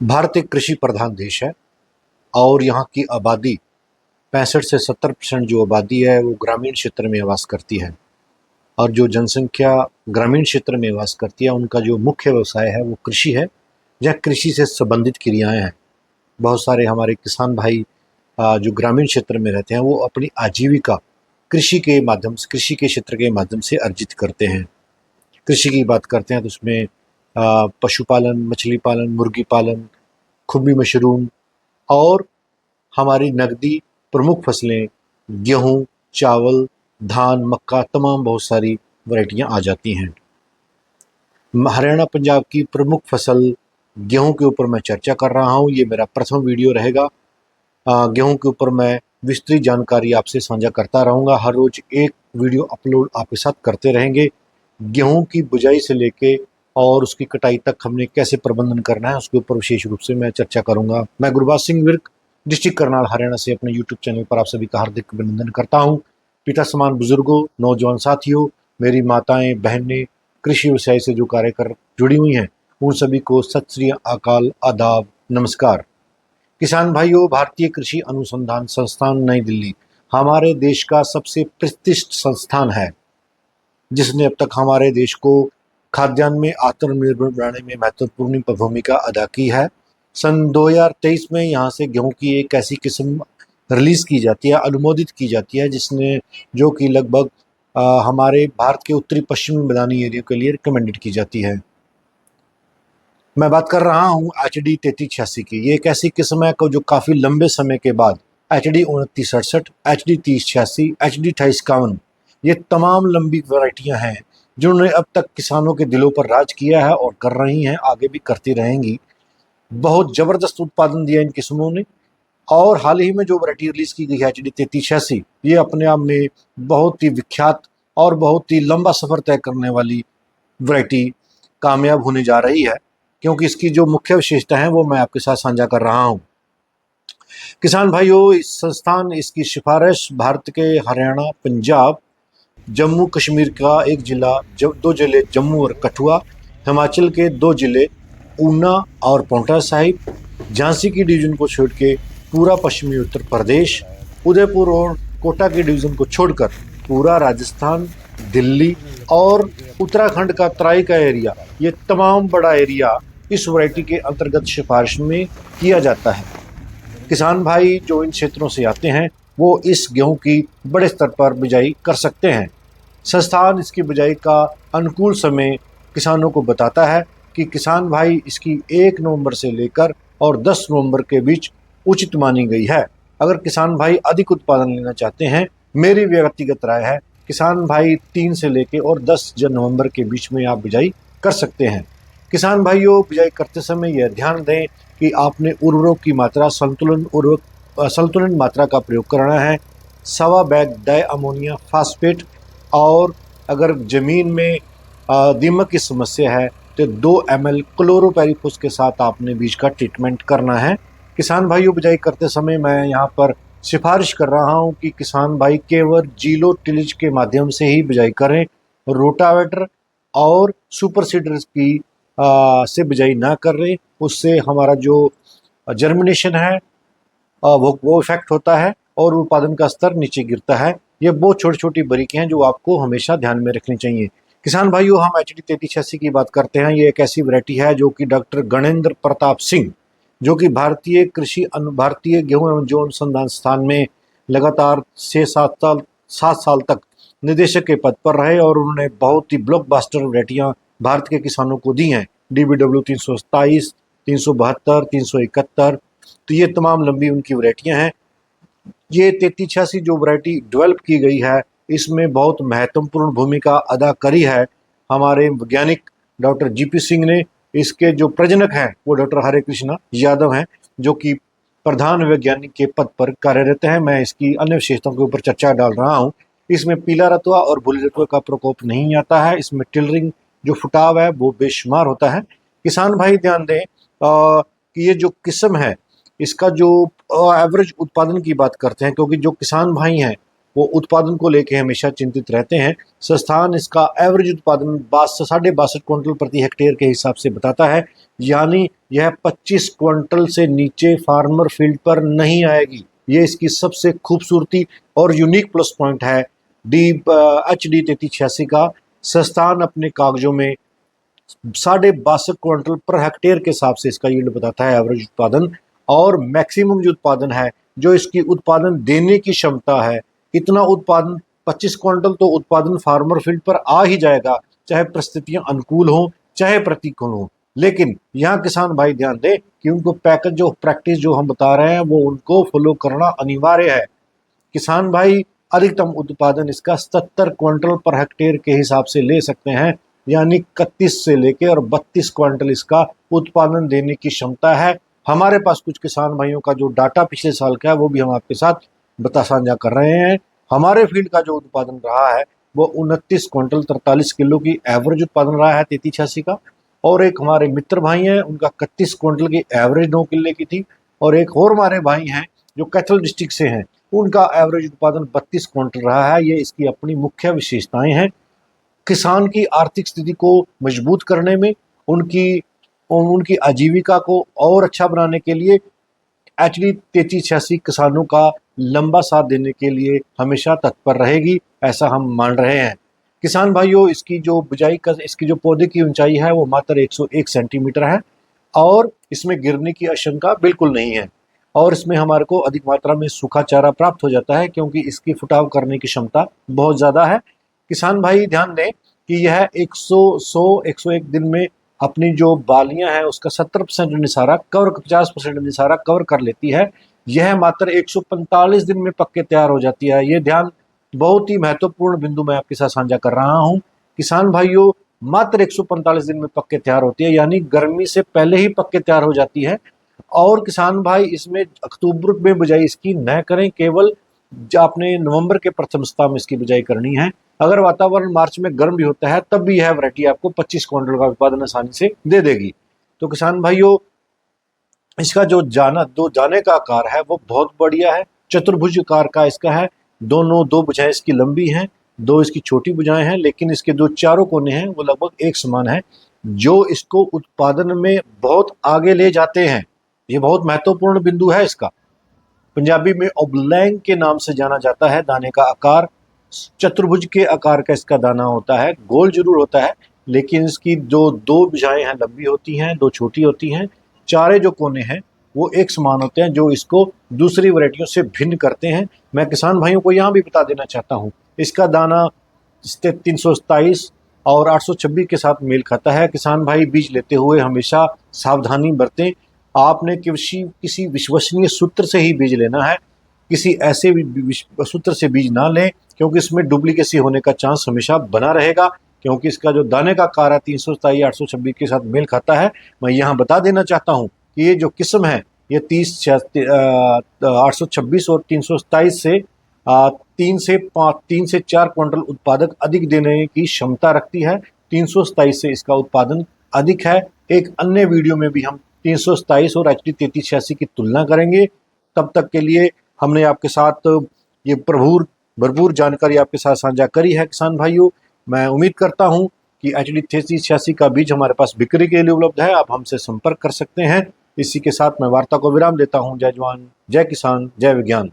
भारत एक कृषि प्रधान देश है और यहाँ की आबादी 65 से 70% जो आबादी है वो ग्रामीण क्षेत्र में वास करती है। और जो जनसंख्या ग्रामीण क्षेत्र में वास करती है उनका जो मुख्य व्यवसाय है वो कृषि है या कृषि से संबंधित क्रियाएं हैं। बहुत सारे हमारे किसान भाई जो ग्रामीण क्षेत्र में रहते हैं वो अपनी आजीविका कृषि के माध्यम से, कृषि के क्षेत्र के माध्यम से अर्जित करते हैं। कृषि की बात करते हैं तो उसमें पशुपालन, मछली पालन, मुर्गी पालन, खुम्बी मशरूम और हमारी नकदी प्रमुख फसलें गेहूँ, चावल, धान, मक्का तमाम बहुत सारी वैरायटियाँ आ जाती हैं। हरियाणा पंजाब की प्रमुख फसल गेहूँ के ऊपर मैं चर्चा कर रहा हूँ। ये मेरा प्रथम वीडियो रहेगा। गेहूँ के ऊपर मैं विस्तृत जानकारी आपसे साझा करता रहूँगा। हर रोज एक वीडियो अपलोड आपके साथ करते रहेंगे। गेहूँ की बुझाई से लेके और उसकी कटाई तक हमने कैसे प्रबंधन करना है उसके ऊपर विशेष रूप से मैं चर्चा करूँगा। मैं गुरबाज सिंह विर्क, डिस्ट्रिक्ट करनाल, हरियाणा से अपने यूट्यूब चैनल पर आप सभी का हार्दिक अभिनंदन करता हूँ। पिता समान बुजुर्गों, नौजवान साथियों, मेरी माताएं, बहनें, कृषि व्यवसाय से जो कार्य कर जुड़ी हुई हैं उन सभी को सत श्री अकाल, आदाब, नमस्कार। किसान भाइयों, भारतीय कृषि अनुसंधान संस्थान नई दिल्ली हमारे देश का सबसे प्रतिष्ठित संस्थान है जिसने अब तक हमारे देश को खाद्यान्न में आत्मनिर्भर बनाने में महत्वपूर्ण भूमिका अदा की है। सन 2023 में यहाँ से गेहूं की एक ऐसी किस्म रिलीज़ की जाती है, अनुमोदित की जाती है, जिसने जो कि लगभग हमारे भारत के उत्तरी पश्चिमी मैदानी एरिया के लिए रिकमेंडेड की जाती है। मैं बात कर रहा हूँ HD 3386 की। ये एक ऐसी किस्म है जो काफ़ी लंबे समय के बाद HD 2968, HD 3086, HD 2851 ये तमाम लंबी वैरायटियाँ हैं जिन्होंने अब तक किसानों के दिलों पर राज किया है और कर रही हैं, आगे भी करती रहेंगी। बहुत ज़बरदस्त उत्पादन दिया इन किस्मों ने। और हाल ही में जो वैरायटी रिलीज़ की गई है HD 3386, ये अपने आप में बहुत ही विख्यात और बहुत ही लंबा सफ़र तय करने वाली वैरायटी कामयाब होने जा रही है, क्योंकि इसकी जो मुख्य विशेषता है वो मैं आपके साथ साझा कर रहा हूँ। किसान भाइयों, इस संस्थान इसकी सिफारिश भारत के हरियाणा, पंजाब, जम्मू कश्मीर का एक जिला, दो जिले जम्मू और कठुआ, हिमाचल के 2 जिले ऊना और पांवटा साहिब, झांसी की डिवीजन को छोड़ के पूरा पश्चिमी उत्तर प्रदेश, उदयपुर और कोटा की डिवीजन को छोड़कर पूरा राजस्थान, दिल्ली और उत्तराखंड का तराई का एरिया, ये तमाम बड़ा एरिया इस वैरायटी के अंतर्गत सिफारिश में किया जाता है। किसान भाई जो इन क्षेत्रों से आते हैं वो इस गेहूं की बड़े स्तर पर बिजाई कर सकते हैं। संस्थान इसकी बिजाई का अनुकूल समय किसानों को बताता है कि किसान भाई इसकी 1 नवंबर से लेकर और 10 नवंबर के बीच उचित मानी गई है। अगर किसान भाई अधिक उत्पादन लेना चाहते हैं, मेरी व्यक्तिगत राय है किसान भाई 3 से लेकर और 10 नवंबर के बीच में आप बिजाई कर सकते हैं। किसान भाइयों, बिजाई करते समय यह ध्यान दें कि आपने उर्वरक की मात्रा संतुलन मात्रा का प्रयोग करना है। 1.25 बैग डाई अमोनिया फास्फेट, और अगर ज़मीन में दीमक की समस्या है तो 2 ml क्लोरोपेरिफोस के साथ आपने बीज का ट्रीटमेंट करना है। किसान भाइयों, बिजाई करते समय मैं यहाँ पर सिफारिश कर रहा हूँ कि किसान भाई केवल जीलो टिलेज के माध्यम से ही बिजाई करें। रोटावेटर और सुपर सीडर्स की से बिजाई ना करें, उससे हमारा जो जर्मिनेशन है वो इफेक्ट होता है और उत्पादन का स्तर नीचे गिरता है। ये बहुत छोटी छोटी बारीकियां हैं जो आपको हमेशा ध्यान में रखनी चाहिए। किसान भाइयों, हम HD 3386 की बात करते हैं। ये एक ऐसी वैरायटी है जो कि डॉक्टर गणेंद्र प्रताप सिंह, जो कि भारतीय गेहूं एवं जौ अनुसंधान संस्थान में लगातार 7 साल तक निदेशक के पद पर रहे और उन्होंने बहुत ही ब्लॉकबस्टर वैरायटियां भारत के किसानों को दी हैं। DBW 327, 372, 371, तो ये तमाम लंबी उनकी वैरायटियां हैं। ये 3386 जो वैरायटी डेवलप की गई है इसमें बहुत महत्वपूर्ण भूमिका अदा करी है हमारे वैज्ञानिक डॉक्टर GP सिंह ने। इसके जो प्रजनक हैं वो डॉक्टर हरे कृष्णा यादव हैं, जो कि प्रधान वैज्ञानिक के पद पर कार्यरत हैं। मैं इसकी अन्य विशेषताओं के ऊपर चर्चा डाल रहा हूँ। इसमें पीला रतुआ और भूरे रतुआ का प्रकोप नहीं आता है। इसमें टिलरिंग जो फुटाव है वो बेशुमार होता है। किसान भाई ध्यान दें कि ये जो किस्म है इसका जो एवरेज उत्पादन की बात करते हैं, क्योंकि जो किसान भाई हैं वो उत्पादन को लेकर हमेशा चिंतित रहते हैं। संस्थान इसका एवरेज उत्पादन 62.5 क्विंटल प्रति हेक्टेयर के हिसाब से बताता है, यानी यह 25 क्विंटल से नीचे फार्मर फील्ड पर नहीं आएगी। ये इसकी सबसे खूबसूरती और यूनिक प्लस पॉइंट है HD 3386 का। संस्थान अपने कागजों में 62.5 क्विंटल पर हेक्टेयर के हिसाब से इसका यील्ड बताता है, एवरेज उत्पादन। और मैक्सिमम जो उत्पादन है, जो इसकी उत्पादन देने की क्षमता है, इतना उत्पादन 25 क्विंटल तो उत्पादन फार्मर फील्ड पर आ ही जाएगा, चाहे परिस्थितियां अनुकूल हों चाहे प्रतिकूल हों। लेकिन यहाँ किसान भाई ध्यान दें कि उनको पैकेज जो प्रैक्टिस जो हम बता रहे हैं वो उनको फॉलो करना अनिवार्य है। किसान भाई अधिकतम उत्पादन इसका 77 क्विंटल पर हेक्टेयर के हिसाब से ले सकते हैं, यानी 31 से लेकर और 32 क्विंटल इसका उत्पादन देने की क्षमता है। हमारे पास कुछ किसान भाइयों का जो डाटा पिछले साल का है वो भी हम आपके साथ साझा कर रहे हैं। हमारे फील्ड का जो उत्पादन रहा है वो 29 क्विंटल 43 किलो की एवरेज उत्पादन रहा है 3386 का। और एक हमारे मित्र भाई हैं, उनका 31 क्विंटल की एवरेज 9 किले की थी। और एक और हमारे भाई हैं जो कैथल डिस्ट्रिक्ट से हैं, उनका एवरेज उत्पादन 32 क्विंटल रहा है। ये इसकी अपनी मुख्य विशेषताएं हैं। किसान की आर्थिक स्थिति को मजबूत करने में, उनकी आजीविका को और अच्छा बनाने के लिए HD 3386 किसानों का लंबा साथ देने के लिए हमेशा तत्पर रहेगी, ऐसा हम मान रहे हैं। किसान भाइयों, इसकी जो पौधे की ऊंचाई है वो मात्र 101 सेंटीमीटर है और इसमें गिरने की आशंका बिल्कुल नहीं है। और इसमें हमारे को अधिक मात्रा में सूखा चारा प्राप्त हो जाता है क्योंकि इसकी फुटाव करने की क्षमता बहुत ज़्यादा है। किसान भाई ध्यान दें कि यह 101 दिन में अपनी जो बालियां हैं उसका 70% निसारा कवर 50% निसारा कवर कर लेती है। यह मात्र 145 दिन में पक्के तैयार हो जाती है। ये ध्यान बहुत ही महत्वपूर्ण बिंदु मैं आपके साथ साझा कर रहा हूँ। किसान भाइयों, मात्र 145 दिन में पक्के तैयार होती है, यानी गर्मी से पहले ही पक्के तैयार हो जाती है। और किसान भाई इसमें अक्टूबर में बुझाई इसकी न करें, केवल आपने नवंबर के प्रथम सप्ताह में इसकी बुझाई करनी है। अगर वातावरण मार्च में गर्म भी होता है तब भी यह वैरायटी आपको 25 क्विंटल का उत्पादन आसानी से दे देगी। तो किसान भाइयों, इसका जो जाने का आकार है वो बहुत बढ़िया है, चतुर्भुज आकार का इसका है। दो भुजाएं इसकी लंबी हैं, 2 इसकी छोटी भुजाएं हैं, लेकिन इसके जो चारों कोने हैं वो लगभग एक समान है, जो इसको उत्पादन में बहुत आगे ले जाते हैं। ये बहुत महत्वपूर्ण बिंदु है इसका। पंजाबी में ओबलैंग के नाम से जाना जाता है। दाने का आकार चतुर्भुज के आकार का इसका दाना होता है, गोल जरूर होता है, लेकिन इसकी जो 2 भुजाएं हैं लंबी होती हैं, 2 छोटी होती हैं। चारे जो कोने हैं वो एक समान होते हैं, जो इसको दूसरी वैरायटियों से भिन्न करते हैं। मैं किसान भाइयों को यहाँ भी बता देना चाहता हूँ, इसका दाना 327 और 826 के साथ मेल खाता है। किसान भाई बीज लेते हुए हमेशा सावधानी बरतें। आपने किसी विश्वसनीय सूत्र से ही बीज लेना है, किसी ऐसे सूत्र से बीज ना लें, क्योंकि इसमें डुप्लीकेसी होने का चांस हमेशा बना रहेगा। क्योंकि इसका जो दाने का आकार है 327 826 के साथ मेल खाता है। मैं यहाँ बता देना चाहता हूँ कि ये जो किस्म है ये 826 और 327 से 3 से 4 क्विंटल उत्पादक अधिक देने की क्षमता रखती है। 327 से इसका उत्पादन अधिक है। एक अन्य वीडियो में भी हम 327 और HD 3386 की तुलना करेंगे। तब तक के लिए हमने आपके साथ ये भरपूर जानकारी आपके साथ साझा करी है। किसान भाइयों, मैं उम्मीद करता हूं कि HD 3386 का बीज हमारे पास बिक्री के लिए उपलब्ध है, आप हमसे संपर्क कर सकते हैं। इसी के साथ मैं वार्ता को विराम देता हूं। जय जवान, जय किसान, जय विज्ञान।